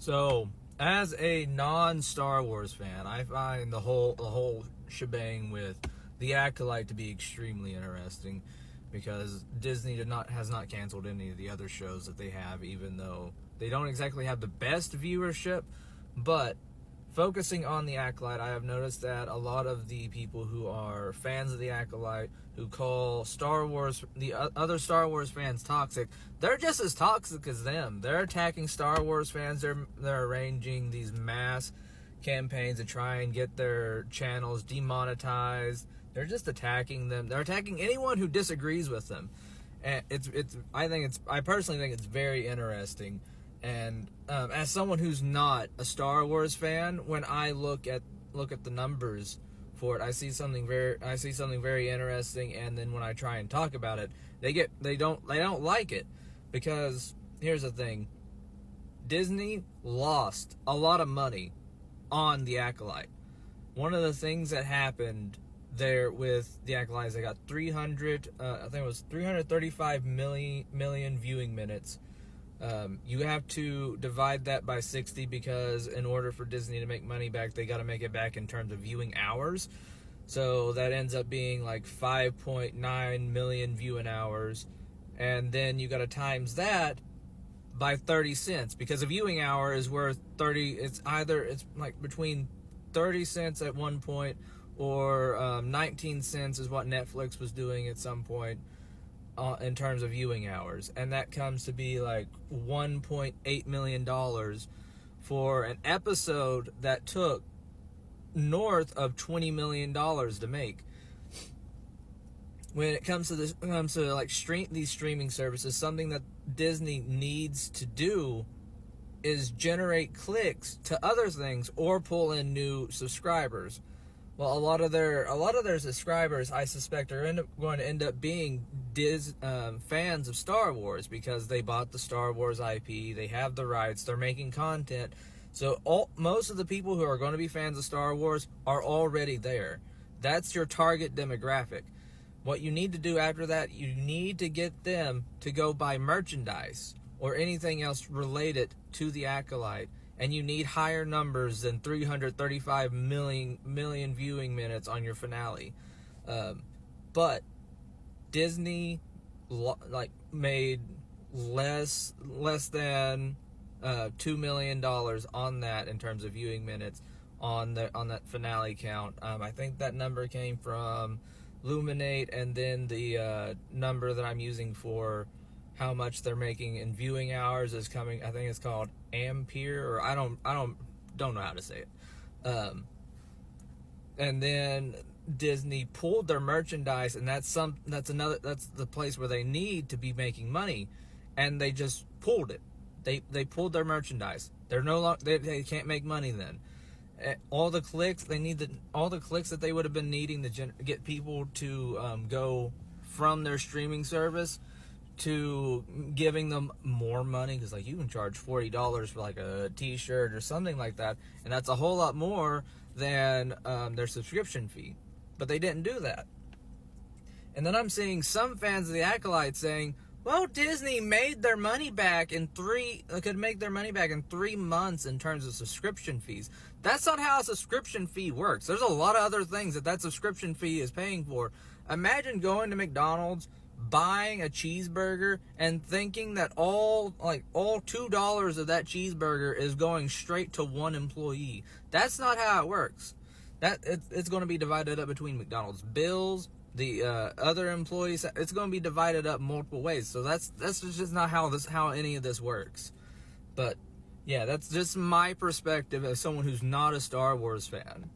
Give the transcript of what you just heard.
So, as a non-Star Wars fan, I find the whole shebang with the Acolyte to be extremely interesting, because Disney has not canceled any of the other shows that they have, even though they don't exactly have the best viewership. But focusing on the Acolyte, I have noticed that a lot of the people who are fans of the Acolyte, who call the other Star Wars fans toxic, they're just as toxic as them. They're attacking Star Wars fans. They're arranging these mass campaigns to try and get their channels demonetized. They're just attacking them. They're attacking anyone who disagrees with them. And I personally think it's very interesting. And as someone who's not a Star Wars fan, when I look at the numbers for it, I see something very interesting. And then when I try and talk about it, they don't like it, because here's the thing: Disney lost a lot of money on the Acolyte. One of the things that happened there with the Acolyte is they got 335 million viewing minutes. You have to divide that by 60, because in order for Disney to make money back, they got to make it back in terms of viewing hours. So that ends up being like 5.9 million viewing hours. And then you got to times that by 30 cents, because a viewing hour is worth 30. It's like between 30 cents at one point, or 19 cents is what Netflix was doing at some point. In terms of viewing hours, and that comes to be like $1.8 million for an episode that took north of $20 million to make. When it comes to these streaming services, something that Disney needs to do is generate clicks to other things or pull in new subscribers. Well, a lot of their subscribers, I suspect, are going to end up being fans of Star Wars, because they bought the Star Wars IP, they have the rights, they're making content. So most of the people who are going to be fans of Star Wars are already there. That's your target demographic. What you need to do after that, you need to get them to go buy merchandise or anything else related to the Acolyte. And you need higher numbers than 335 million viewing minutes on your finale. But Disney made less than $2 million on that in terms of viewing minutes on that finale count. I think that number came from Luminate, and then the number that I'm using for how much they're making in viewing hours is coming. I think it's called Ampere, or I don't know how to say it. And then Disney pulled their merchandise, and that's the place where they need to be making money, and they just pulled it. They pulled their merchandise. They're no longer, they can't make money then. All the clicks that they would have been needing to get people to go from their streaming service to giving them more money, because you can charge $40 for like a t-shirt or something like that, and that's a whole lot more than their subscription fee. But they didn't do that. And then I'm seeing some fans of the Acolyte saying, well, Disney made their money back could make their money back in 3 months in terms of subscription fees. That's not how a subscription fee works. There's a lot of other things that subscription fee is paying for. Imagine going to McDonald's, buying a cheeseburger, and thinking that all $2 of that cheeseburger is going straight to one employee. That's not how it works. It's going to be divided up between McDonald's bills, the other employees. It's going to be divided up multiple ways. So that's just not how any of this works. But yeah, that's just my perspective as someone who's not a Star Wars fan.